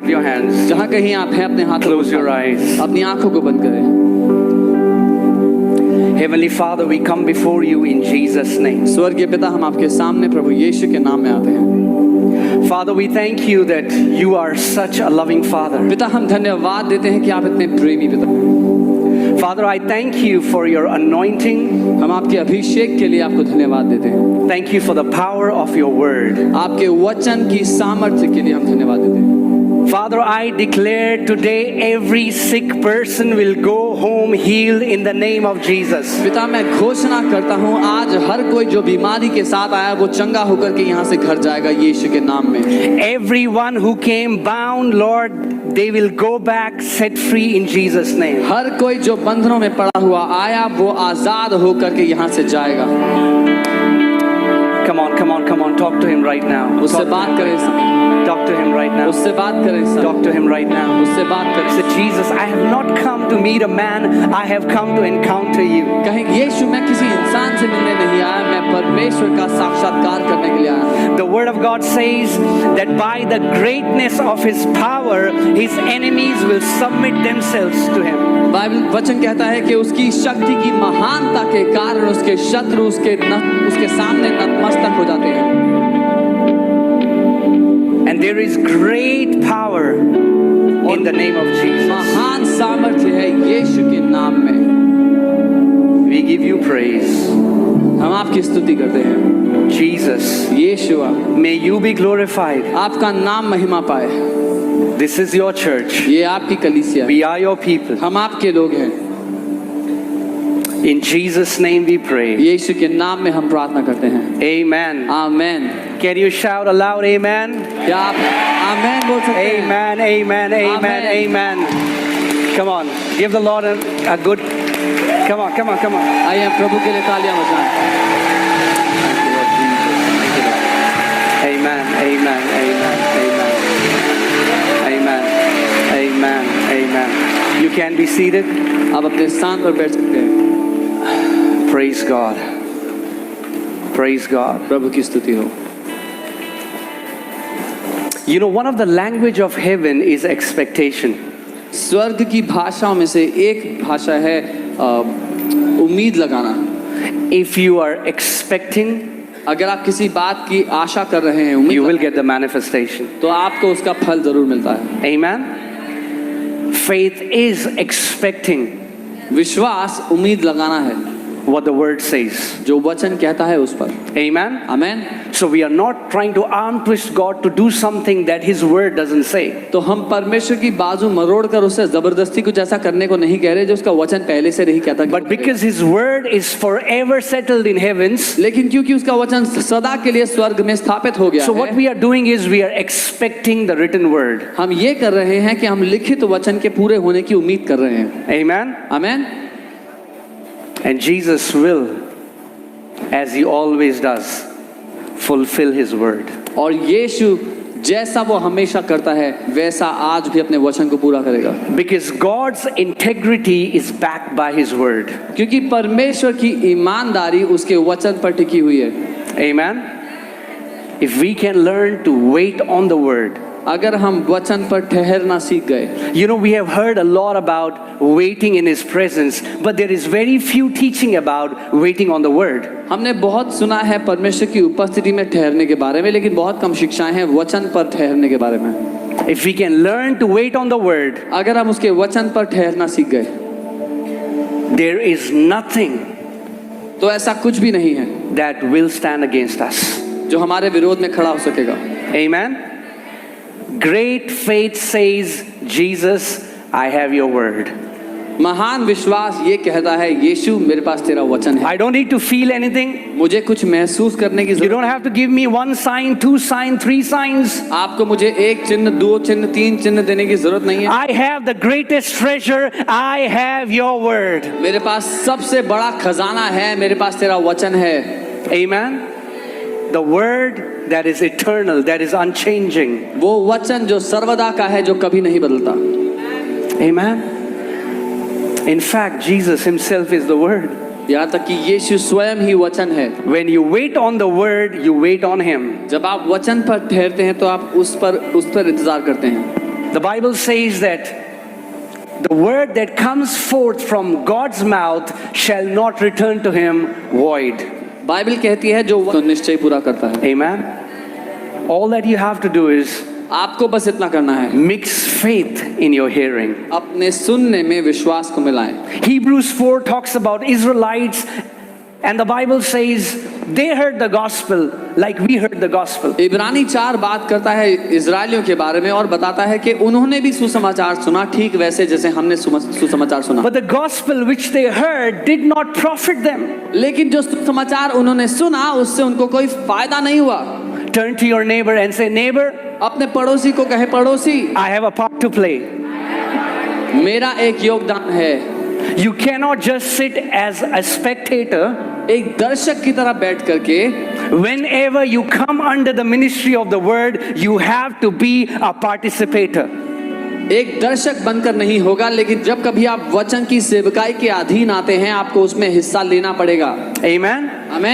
your hands. जहाँ कहीं आप हैं अपने हाथों Close your eyes. अपनी आंखों को बंद करें। Heavenly Father, we come before you in Jesus' name. स्वर्गीय पिता, हम आपके सामने प्रभु यीशु के नाम में आते हैं। Father, we thank you that you are such a loving Father. पिता, हम धन्यवाद देते हैं कि आप इतने प्रेमी पिता हैं। Father, I thank you for your anointing. हम आपके अभिषेक के लिए आपको धन्यवाद देते हैं। Thank you for the power of your word. आपके वचन की सामर्थ्य के लिए हम धन्यवाद देते हैं। Father, I declare today every sick person will go home healed in the name of Jesus. पिता, मैं घोषणा करता हूँ आज हर कोई जो बीमारी के साथ आया वो चंगा होकर के यहाँ से घर जाएगा यीशु के नाम में। Everyone who came bound, Lord, they will go back set free in Jesus' name. हर कोई जो बंधनों में पड़ा हुआ आया वो आजाद होकर के यहाँ से जाएगा। Come on, come on, come on. Talk to him right now. उससे बात करें। Talk to him right now. उससे बात करें। Talk to him right now. उससे बात करें। Say, Jesus, I have not come to meet a man. I have come to encounter you. कहें यीशु, मैं किसी इंसान से मिलने नहीं आया, मैं परमेश्वर का साक्षात्कार करने के लिए आया। The word of God says that by the greatness of his power, his enemies will submit themselves to him. Bible वचन कहता है कि उसकी शक्ति की महानता के कारण उसके शत्रु उसके सामने नतमस्तक हो जाते हैं। And there is great power in the name of Jesus. महान सामर्थ्य है यीशु के नाम में। We give you praise. हम आपकी स्तुति करते हैं। Jesus, यीशुआ, may you be glorified. आपका नाम महिमा पाए। This is your church. ये आपकी कलीसिया। We are your people. हम आपके लोग हैं। In Jesus' name we pray. यीशु के नाम में हम प्रार्थना करते हैं। Amen. Amen. Can you shout aloud amen? क्या आप आमेन बोल सकते हैं? Amen, amen, amen, amen. Come on, give the Lord a good, come on, come on, come on. आइए प्रभु के लिए तालियां बजाएं। Amen, amen, amen, amen. Amen, amen, amen. You can be seated. आप अपने स्थान पर बैठ सकते हैं। Praise God. Praise God. प्रभु की स्तुति हो। You know, one of the language of heaven is expectation. स्वर्ग की भाषाओं में से एक भाषा है उम्मीद लगाना। If you are expecting, अगर आप किसी बात की आशा कर रहे हैं, उम्मीद you will get the manifestation. तो आपको उसका फल जरूर मिलता है। Amen. Faith is expecting विश्वास उम्मीद लगाना है what the word says. जो वचन कहता है उस पर। Amen. Amen. So we are not trying to arm twist God to do something that his word doesn't say. तो हम परमेश्वर की बाजू मरोड़ कर उससे जबरदस्ती कुछ ऐसा करने को नहीं कह रहे जो उसका वचन पहले से नहीं कहता। But because his word is forever settled in heavens, लेकिन क्योंकि उसका वचन सदा के लिए स्वर्ग में स्थापित हो गया so है, what we are doing is we are expecting the written word. हम ये कर रहे हैं कि हम लिखित वचन के पूरे होने की उम्मीद कर रहे हैं। Amen. Amen. And Jesus will, as he always does, fulfill his word. और यीशु जैसा वो हमेशा करता है वैसा आज भी अपने वचन को पूरा करेगा। Because God's integrity is backed by his word. क्योंकि परमेश्वर की ईमानदारी उसके वचन पर टिकी हुई है। Amen. If we can learn to wait on the word. अगर हम वचन पर ठहरना सीख गए। You know, we have heard a lot about waiting in his presence, but there is very few teaching about waiting on the word. हमने बहुत सुना है परमेश्वर की उपस्थिति में ठहरने के बारे में, लेकिन बहुत कम शिक्षाएं हैं वचन पर ठहरने के बारे में। If we can learn to wait on the word, अगर हम उसके वचन पर ठहरना सीख गए, there is nothing तो ऐसा कुछ भी नहीं है that will stand against us. जो हमारे विरोध में खड़ा हो सकेगा। Amen. Great faith says, Jesus, I have your word. महान विश्वास ये कहता है, यीशु मेरे पास तेरा वचन है। I don't need to feel anything. मुझे कुछ महसूस करने की You जरूरत don't have to give me 1 sign, 2 sign, 3 signs. आपको मुझे 1 चिन्ह, 2 चिन्ह, 3 चिन्ह देने की जरूरत नहीं है। I have the greatest treasure. I have your word. मेरे पास सबसे बड़ा खजाना है, मेरे पास तेरा वचन है। Amen. The word that is eternal, that is unchanging. वो वचन जो सर्वदा का है, जो कभी नहीं बदलता। Amen. In fact, Jesus himself is the word. यहाँ तक कि यीशु स्वयं ही वचन है। When you wait on the word, you wait on him. जब आप वचन पर ठहरते हैं तो आप उस पर इंतजार करते हैं। The Bible says that the word that comes forth from God's mouth shall not return to him void. Bible कहती है जो तो निश्चय पूरा करता है। Amen. All that you have to do is आपको बस इतना करना है, mix faith in your hearing. अपने सुनने में विश्वास को मिलाएं। Hebrews 4 talks about Israelites, and the Bible says they heard the gospel like we heard the gospel. इब्रानी 4 बात करता है इजरायलियों के बारे में और बताता है कि उन्होंने भी सुसमाचार सुना ठीक वैसे जैसे हमने सुसमाचार सुना। But the gospel which they heard did not profit them. लेकिन जो सुसमाचार उन्होंने सुना उससे उनको कोई फायदा नहीं हुआ। Turn to your neighbor and say, neighbor, अपने पड़ोसी को कहे, पड़ोसी I have a part to play. मेरा एक योगदान है। You cannot just sit as a spectator. एक दर्शक की तरह बैठ करके Whenever you come under the ministry of the word, you have to be a participator. एक दर्शक बनकर नहीं होगा, लेकिन जब कभी आप वचन की सेवकाई के अधीन आते हैं आपको उसमें हिस्सा लेना पड़ेगा। Amen. आमीन।